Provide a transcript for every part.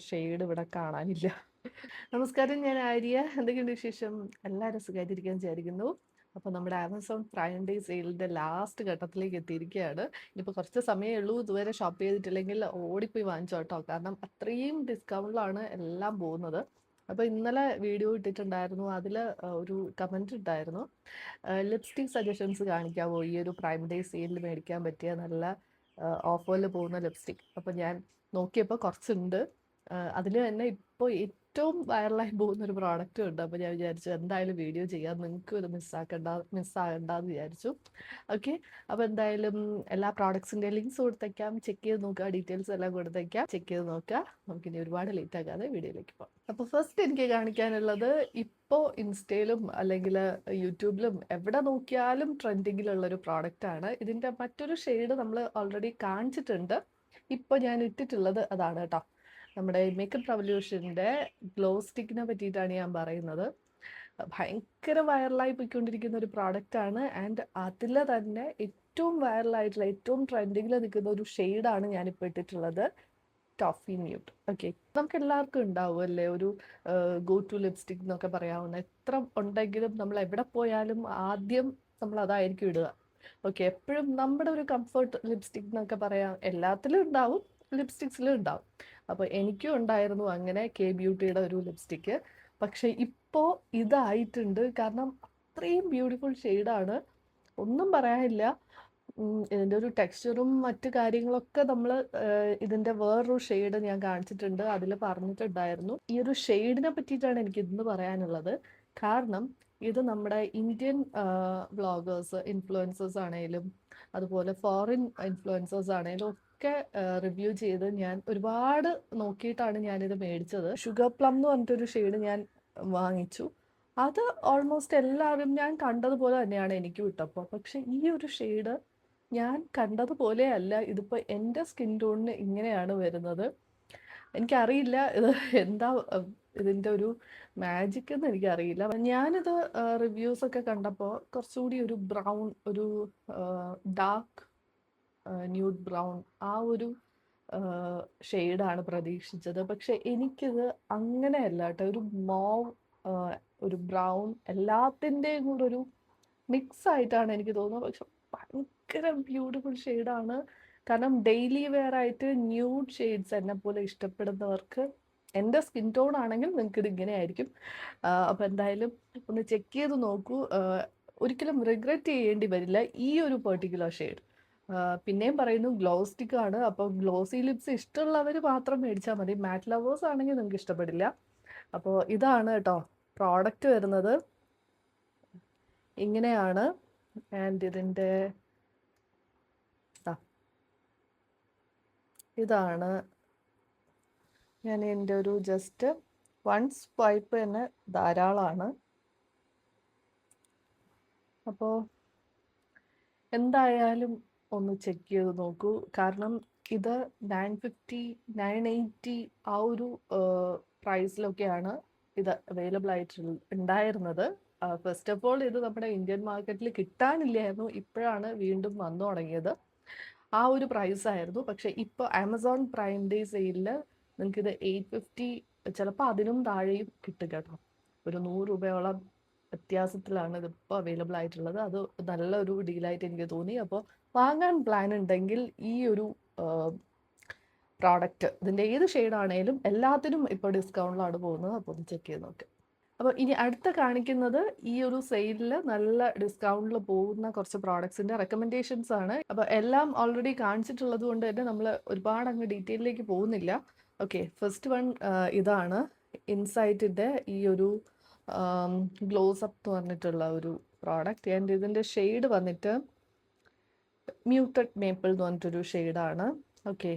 Shade ഇവിടെ കാണാനില്ല. നമസ്കാരം, ഞാൻ ആര്യ. എന്തൊക്കെയുണ്ട് വിശേഷം? എല്ലാവരും സുഖമായിട്ടിരിക്കാൻ വിചാരിക്കുന്നു. അപ്പോൾ നമ്മുടെ ആമസോൺ പ്രൈം ഡേ സെയിലിൻ്റെ ലാസ്റ്റ് ഘട്ടത്തിലേക്ക് എത്തിയിരിക്കുകയാണ്. ഇനിയിപ്പോൾ കുറച്ച് സമയമേ ഉള്ളൂ. ഇതുവരെ ഷോപ്പ് ചെയ്തിട്ടില്ലെങ്കിൽ ഓടിപ്പോയി വാങ്ങിച്ചോ കേട്ടോ. കാരണം അത്രയും ഡിസ്കൗണ്ടിലാണ് എല്ലാം പോകുന്നത്. അപ്പോൾ ഇന്നലെ വീഡിയോ ഇട്ടിട്ടുണ്ടായിരുന്നു. അതിൽ ഒരു കമൻറ്റ് ഉണ്ടായിരുന്നു, ലിപ്സ്റ്റിക് സജഷൻസ് കാണിക്കാമോ, ഈ ഒരു പ്രൈം ഡേ സെയിലിൽ മേടിക്കാൻ പറ്റിയ നല്ല ഓഫറിൽ പോകുന്ന ലിപ്സ്റ്റിക്. അപ്പോൾ ഞാൻ നോക്കിയപ്പോൾ കുറച്ചുണ്ട്. അതിൽ തന്നെ ഇപ്പോൾ ഏറ്റവും വൈറലായി പോകുന്ന ഒരു പ്രോഡക്റ്റും ഉണ്ട്. അപ്പോൾ ഞാൻ വിചാരിച്ചു എന്തായാലും വീഡിയോ ചെയ്യാം, നിങ്ങൾക്കും ഇത് മിസ്സാകണ്ടെന്ന് വിചാരിച്ചു. ഓക്കെ, അപ്പോൾ എന്തായാലും എല്ലാ പ്രോഡക്ട്സിൻ്റെ ലിങ്ക്സ് കൊടുത്തേക്കാം, ചെക്ക് ചെയ്ത് നോക്കുക, ഡീറ്റെയിൽസ് എല്ലാം കൊടുത്തേക്കാം, ചെക്ക് ചെയ്ത് നോക്കുക. നമുക്കിനി ഒരുപാട് ലേറ്റ് ആകാതെ വീഡിയോയിലേക്ക് പോകാം. അപ്പോൾ ഫസ്റ്റ് എനിക്ക് കാണിക്കാനുള്ളത്, ഇപ്പോൾ ഇൻസ്റ്റയിലും അല്ലെങ്കിൽ യൂട്യൂബിലും എവിടെ നോക്കിയാലും ട്രെൻഡിങ്ങിലുള്ളൊരു പ്രോഡക്റ്റാണ്. ഇതിൻ്റെ മറ്റൊരു ഷെയ്ഡ് നമ്മൾ ഓൾറെഡി കാണിച്ചിട്ടുണ്ട്. ഇപ്പോൾ ഞാൻ ഇട്ടിട്ടുള്ളത് അതാണ് കേട്ടോ. നമ്മുടെ മേക്കപ്പ് റവല്യൂഷൻ്റെ ഗ്ലോ സ്റ്റിക്കിനെ പറ്റിയിട്ടാണ് ഞാൻ പറയുന്നത്. ഭയങ്കര വൈറലായി പോയിക്കൊണ്ടിരിക്കുന്ന ഒരു പ്രോഡക്റ്റാണ്. ആൻഡ് അതിൽ തന്നെ ഏറ്റവും വൈറലായിട്ടുള്ള, ഏറ്റവും ട്രെൻഡിങ്ങിൽ നിൽക്കുന്ന ഒരു ഷെയ്ഡാണ് ഞാനിപ്പോൾ ഇട്ടിട്ടുള്ളത്, ടോഫി ന്യൂഡ്. ഓക്കെ, നമുക്ക് എല്ലാവർക്കും ഉണ്ടാവും അല്ലേ ഒരു ഗോ ടു ലിപ്സ്റ്റിക് എന്നൊക്കെ പറയാവുന്ന. എത്ര ഉണ്ടെങ്കിലും നമ്മൾ എവിടെ പോയാലും ആദ്യം നമ്മൾ അതായിരിക്കും ഇടുക. ഓക്കെ, എപ്പോഴും നമ്മുടെ ഒരു കംഫർട്ട് ലിപ്സ്റ്റിക് എന്നൊക്കെ പറയാം, എല്ലാത്തിലും ഉണ്ടാവും, ലിപ്സ്റ്റിക്സിലും ഉണ്ടാവും. അപ്പോൾ എനിക്കും ഉണ്ടായിരുന്നു അങ്ങനെ കെ ബ്യൂട്ടിയുടെ ഒരു ലിപ്സ്റ്റിക്ക്. പക്ഷെ ഇപ്പോൾ ഇതായിട്ടുണ്ട്. കാരണം അത്രയും ബ്യൂട്ടിഫുൾ ഷെയ്ഡാണ്, ഒന്നും പറയാനില്ല. ഇതിൻ്റെ ഒരു ടെക്സ്ചറും മറ്റു കാര്യങ്ങളൊക്കെ നമ്മൾ ഇതിൻ്റെ വേറൊരു ഷെയ്ഡ് ഞാൻ കാണിച്ചിട്ടുണ്ട്, അതിൽ പറഞ്ഞിട്ടുണ്ടായിരുന്നു. ഈ ഒരു ഷെയ്ഡിനെ പറ്റിയിട്ടാണ് എനിക്ക് ഇന്ന് പറയാനുള്ളത്. കാരണം ഇത് നമ്മുടെ ഇന്ത്യൻ വ്ളോഗേഴ്സ്, ഇൻഫ്ലുവൻസേഴ്സ് ആണെങ്കിലും അതുപോലെ ഫോറിൻ ഇൻഫ്ലുവൻസേഴ്സ് ആണെങ്കിലും ഒക്കെ റിവ്യൂ ചെയ്ത് ഞാൻ ഒരുപാട് നോക്കിയിട്ടാണ് ഞാനിത് മേടിച്ചത്. ഷുഗർ പ്ലം എന്ന് പറഞ്ഞിട്ടൊരു ഷെയ്ഡ് ഞാൻ വാങ്ങിച്ചു. അത് ഓൾമോസ്റ്റ് എല്ലാവരും ഞാൻ കണ്ടതുപോലെ തന്നെയാണ് എനിക്ക് വിട്ടപ്പോൾ. പക്ഷെ ഈ ഒരു ഷെയ്ഡ് ഞാൻ കണ്ടതുപോലെ അല്ല. ഇതിപ്പോൾ എൻ്റെ സ്കിൻ ടോണിന് ഇങ്ങനെയാണ് വരുന്നത്. എനിക്കറിയില്ല ഇത് എന്താ ഇതിൻ്റെ ഒരു മാജിക് എന്ന് എനിക്കറിയില്ല. ഞാനിത് റിവ്യൂസൊക്കെ കണ്ടപ്പോൾ കുറച്ചുകൂടി ഒരു ബ്രൗൺ, ഒരു ഡാർക്ക് ന്യൂഡ് ബ്രൗൺ, ആ ഒരു ഷെയ്ഡാണ് പ്രതീക്ഷിച്ചത്. പക്ഷെ എനിക്കിത് അങ്ങനെയല്ല കേട്ടോ. ഒരു മോവ്, ഒരു ബ്രൗൺ, എല്ലാത്തിൻ്റെയും കൂടെ ഒരു മിക്സ് ആയിട്ടാണ് എനിക്ക് തോന്നുന്നത്. പക്ഷെ ഭയങ്കര ബ്യൂട്ടിഫുൾ ഷെയ്ഡാണ്. കാരണം ഡെയിലി വെയർ ആയിട്ട് ന്യൂഡ് ഷെയ്ഡ്സ് എന്നെ പോലെ ഇഷ്ടപ്പെടുന്നവർക്ക്, എൻ്റെ സ്കിൻ ടോൺ ആണെങ്കിൽ നിങ്ങൾക്ക് ഇത് ഇങ്ങനെ ആയിരിക്കും. അപ്പോൾ എന്തായാലും ഒന്ന് ചെക്ക് ചെയ്ത് നോക്കൂ. ഒരിക്കലും റിഗ്രറ്റ് ചെയ്യേണ്ടി വരില്ല ഈ ഒരു പെർട്ടിക്കുലർ ഷെയ്ഡ്. പിന്നെയും പറയുന്നു, ഗ്ലോ സ്റ്റിക്ക് ആണ്. അപ്പോൾ ഗ്ലോസി ലിപ്സ് ഇഷ്ടമുള്ളവർ മാത്രം മേടിച്ചാൽ മതി. മാറ്റ് ലവേഴ്സ് ആണെങ്കിൽ നിങ്ങൾക്ക് ഇഷ്ടപ്പെടില്ല. അപ്പോൾ ഇതാണ് കേട്ടോ പ്രോഡക്റ്റ് വരുന്നത്, ഇങ്ങനെയാണ്. ആൻഡ് ഇതിൻ്റെ ഇതാണ്. ഞാൻ എൻ്റെ ഒരു ജസ്റ്റ് വൺ സ്വൈപ്പ് തന്നെ ധാരാളമാണ്. അപ്പോൾ എന്തായാലും ഒന്ന് ചെക്ക് ചെയ്ത് നോക്കൂ. കാരണം ഇത് 950, 980 ആ ഒരു പ്രൈസിലൊക്കെയാണ് ഇത് അവൈലബിൾ ആയിട്ട് ഉണ്ടായിരുന്നത്. ഫസ്റ്റ് ഓഫ് ഓൾ ഇത് നമ്മുടെ ഇന്ത്യൻ മാർക്കറ്റിൽ കിട്ടാനില്ലായിരുന്നു. ഇപ്പോഴാണ് വീണ്ടും വന്നു തുടങ്ങിയത്. ആ ഒരു പ്രൈസ് ആയിരുന്നു. പക്ഷെ ഇപ്പോൾ ആമസോൺ പ്രൈം ഡേ സെയിലിൽ നിങ്ങൾക്കിത് 850, ചിലപ്പോൾ അതിനും താഴെയും കിട്ടും കേട്ടോ. ഒരു 100 രൂപയോളം വ്യത്യാസത്തിലാണ് ഇതിപ്പോൾ അവൈലബിൾ ആയിട്ടുള്ളത്. അത് നല്ലൊരു ഡീലായിട്ട് എനിക്ക് തോന്നി. അപ്പോൾ വാങ്ങാൻ പ്ലാൻ ഉണ്ടെങ്കിൽ ഈ ഒരു പ്രോഡക്റ്റ്, ഇതിൻ്റെ ഏത് ഷെയ്ഡാണേലും എല്ലാത്തിനും ഇപ്പോൾ ഡിസ്കൗണ്ടിലാണ് പോകുന്നത്. അപ്പോൾ ഒന്ന് ചെക്ക് ചെയ്ത് നോക്കാം. അപ്പോൾ ഇനി അടുത്ത കാണിക്കുന്നത് ഈ ഒരു സെയിലിൽ നല്ല ഡിസ്കൗണ്ടിൽ പോകുന്ന കുറച്ച് പ്രോഡക്ട്സിൻ്റെ റെക്കമെൻഡേഷൻസ് ആണ്. അപ്പോൾ എല്ലാം ഓൾറെഡി കാണിച്ചിട്ടുള്ളത് കൊണ്ട് തന്നെ നമ്മൾ ഒരുപാട് അങ്ങ് ഡീറ്റെയിലേക്ക് പോകുന്നില്ല. ഓക്കെ, ഫസ്റ്റ് വൺ ഇതാണ് ഇൻസൈറ്റിൻ്റെ ഈ ഒരു ഗ്ലോസ് അപ്പ് എന്ന് പറഞ്ഞിട്ടുള്ള ഒരു പ്രോഡക്റ്റ്. ആൻഡ് ഇതിൻ്റെ ഷെയ്ഡ് വന്നിട്ട് മ്യൂട്ടഡ് മേപ്പിൾ എന്ന് പറഞ്ഞിട്ടൊരു ഷെയ്ഡാണ്. ഓക്കെ,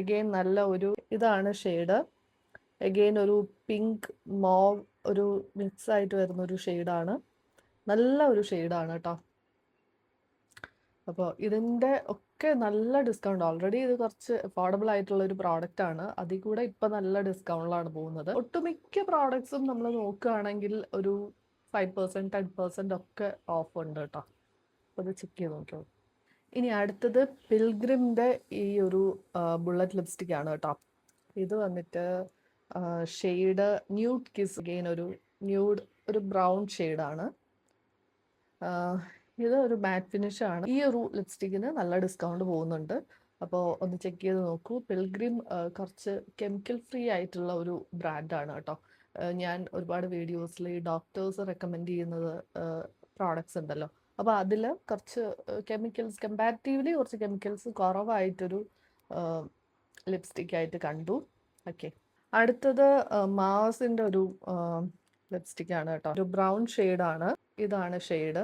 എഗെയിൻ നല്ല ഒരു ഇതാണ് ഷെയ്ഡ്. എഗെയിൻ ഒരു പിങ്ക് മോവ് ഒരു മിക്സ് ആയിട്ട് വരുന്ന ഒരു ഷെയ്ഡാണ്. നല്ല ഒരു ഷെയ്ഡാണ് കേട്ടോ. അപ്പോൾ ഇതിൻ്റെ ഒക്കെ നല്ല ഡിസ്കൗണ്ട്, ഓൾറെഡി ഇത് കുറച്ച് അഫോർഡബിൾ ആയിട്ടുള്ള ഒരു പ്രോഡക്റ്റ് ആണ്. അതിൽ കൂടെ ഇപ്പം നല്ല ഡിസ്കൗണ്ടിലാണ് പോകുന്നത്. ഒട്ടുമിക്ക പ്രോഡക്ട്സും നമ്മൾ നോക്കുകയാണെങ്കിൽ ഒരു 5%, 10% ഒക്കെ ഓഫ് ഉണ്ട് കേട്ടോ. അപ്പോൾ അത് ചെക്ക് ചെയ്ത് നോക്കിയോ. ഇനി അടുത്തത് പിൽഗ്രിമിൻ്റെ ഈ ഒരു ബുള്ളറ്റ് ലിപ്സ്റ്റിക് ആണ് കേട്ടോ. ഇത് വന്നിട്ട് ഷെയ്ഡ് ന്യൂഡ് കിസ്, അഗെയിൻ ഒരു ബ്രൗൺ ഷെയ്ഡാണ്. ഇത് ഒരു മാറ്റ് ഫിനിഷ് ആണ്. ഈ ഒരു ലിപ്സ്റ്റിക്കിന് നല്ല ഡിസ്കൗണ്ട് പോകുന്നുണ്ട്. അപ്പോൾ ഒന്ന് ചെക്ക് ചെയ്ത് നോക്കൂ. പിൽഗ്രിം കുറച്ച് കെമിക്കൽ ഫ്രീ ആയിട്ടുള്ള ഒരു ബ്രാൻഡാണ് കേട്ടോ. ഞാൻ ഒരുപാട് വീഡിയോസിൽ ഈ ഡോക്ടേഴ്സ് റെക്കമെൻഡ് ചെയ്യുന്നത് പ്രോഡക്ട്സ് ഉണ്ടല്ലോ, അപ്പോൾ അതിൽ കുറച്ച് കമ്പാരിറ്റീവ്ലി കുറച്ച് കെമിക്കൽസ് കുറവായിട്ടൊരു ലിപ്സ്റ്റിക് ആയിട്ട് കണ്ടു. ഓക്കെ, അടുത്തത് മാസിൻ്റെ ഒരു ലിപ്സ്റ്റിക് ആണ് കേട്ടോ. ഒരു ബ്രൗൺ ഷെയ്ഡാണ്. ഇതാണ് ഷെയ്ഡ്.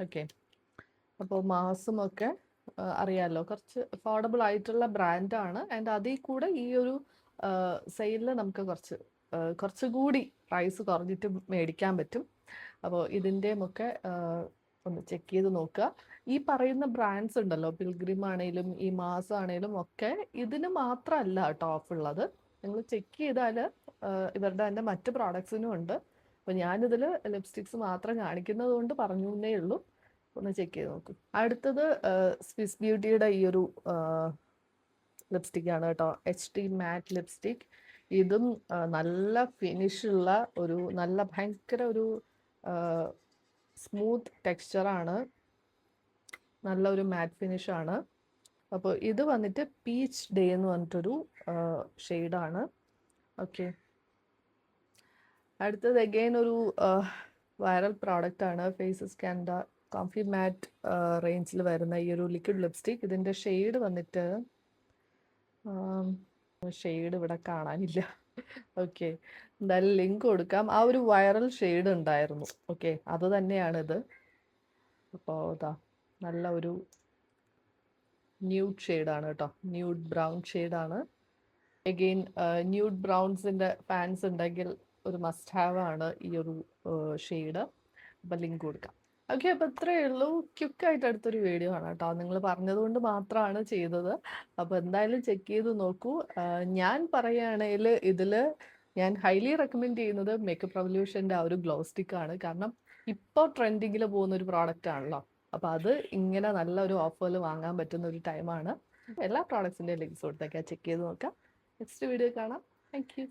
ഓക്കെ, അപ്പോൾ മാസും ഒക്കെ അറിയാമല്ലോ, കുറച്ച് അഫോർഡബിൾ ആയിട്ടുള്ള ബ്രാൻഡാണ്. ആൻഡ് അതിൽ കൂടെ ഈ ഒരു സെയിലിൽ നമുക്ക് കുറച്ചുകൂടി പ്രൈസ് കുറഞ്ഞിട്ട് മേടിക്കാൻ പറ്റും. അപ്പോൾ ഇതിൻ്റെയും ഒക്കെ ഒന്ന് ചെക്ക് ചെയ്ത് നോക്കുക. ഈ പറയുന്ന ബ്രാൻഡ്സ് ഉണ്ടല്ലോ, പിൽഗ്രിം ആണെങ്കിലും ഈ മാസ് ആണെങ്കിലും ഒക്കെ ഇതിന് മാത്രമല്ല കേട്ടോ ഓഫ് ഉള്ളത്. നിങ്ങൾ ചെക്ക് ചെയ്താൽ ഇവരുടെ തന്നെ മറ്റ് പ്രോഡക്ട്സിനും ഉണ്ട്. അപ്പോൾ ഞാനിതിൽ ലിപ്സ്റ്റിക്സ് മാത്രം കാണിക്കുന്നത് കൊണ്ട് പറഞ്ഞു എന്നേ ഉള്ളൂ. ഒന്ന് ചെക്ക് ചെയ്ത് നോക്കും. അടുത്തത് സ്വിസ് ബ്യൂട്ടിയുടെ ഈ ഒരു ലിപ്സ്റ്റിക് ആണ് കേട്ടോ, HD മാറ്റ് ലിപ്സ്റ്റിക്. ഇതും നല്ല ഫിനിഷുള്ള ഒരു ഭയങ്കര ഒരു സ്മൂത്ത് ടെക്സ്ചറാണ്, നല്ലൊരു മാറ്റ് ഫിനിഷാണ്. അപ്പോൾ ഇത് വന്നിട്ട് പീച്ച് ഡേ എന്ന് പറഞ്ഞിട്ടൊരു ഷെയ്ഡാണ്. ഓക്കെ, അടുത്തത് അഗെയിൻ ഒരു വൈറൽ പ്രോഡക്റ്റ് ആണ്, ഫേസസ് കാൻഡ കോംഫി മാറ്റ് റേഞ്ചിൽ വരുന്ന ഈ ഒരു ലിക്വിഡ് ലിപ്സ്റ്റിക്. ഇതിൻ്റെ ഷെയ്ഡ് വന്നിട്ട് ഷെയ്ഡ് ഇവിടെ കാണാനില്ല. ഓക്കെ, എന്തായാലും ലിങ്ക് കൊടുക്കാം. ആ ഒരു വൈറൽ ഷെയ്ഡ് ഉണ്ടായിരുന്നു. ഓക്കെ, അത് തന്നെയാണിത്. അപ്പോൾ ഇതാ നല്ല ഒരു ന്യൂഡ് ഷെയ്ഡാണ് കേട്ടോ, ന്യൂഡ് ബ്രൗൺ ഷെയ്ഡാണ്. എഗെയിൻ ന്യൂഡ് ബ്രൗൺസിൻ്റെ ഫാൻസ് ഉണ്ടെങ്കിൽ ഒരു മസ്റ്റ് ഹാവ് ആണ് ഈ ഒരു ഷെയ്ഡ്. അപ്പം ലിങ്ക് കൊടുക്കാം. ഓക്കെ, അപ്പോൾ ഇത്രയേ ഉള്ളൂ. ക്വിക്കായിട്ട് അടുത്തൊരു വീഡിയോ ആണ് കേട്ടോ. നിങ്ങൾ പറഞ്ഞതുകൊണ്ട് മാത്രമാണ് ചെയ്തത്. അപ്പോൾ എന്തായാലും ചെക്ക് ചെയ്ത് നോക്കൂ. ഞാൻ പറയുകയാണെങ്കിൽ ഇതിൽ ഞാൻ ഹൈലി റെക്കമെൻഡ് ചെയ്യുന്നത് മേക്കപ്പ് റെവല്യൂഷൻ്റെ ആ ഒരു ഗ്ലോ സ്റ്റിക്കാണ്. കാരണം ഇപ്പോൾ ട്രെൻഡിങ്ങിൽ പോകുന്ന ഒരു പ്രോഡക്റ്റ് ആണല്ലോ. അപ്പോൾ അത് ഇങ്ങനെ നല്ലൊരു ഓഫറിൽ വാങ്ങാൻ പറ്റുന്ന ഒരു ടൈമാണ്. എല്ലാ പ്രോഡക്ട്സിൻ്റെയും ലിങ്ക്സ് കൊടുത്തേക്കാം, ചെക്ക് ചെയ്ത് നോക്കാം. നെക്സ്റ്റ് വീഡിയോ കാണാം. Thank you.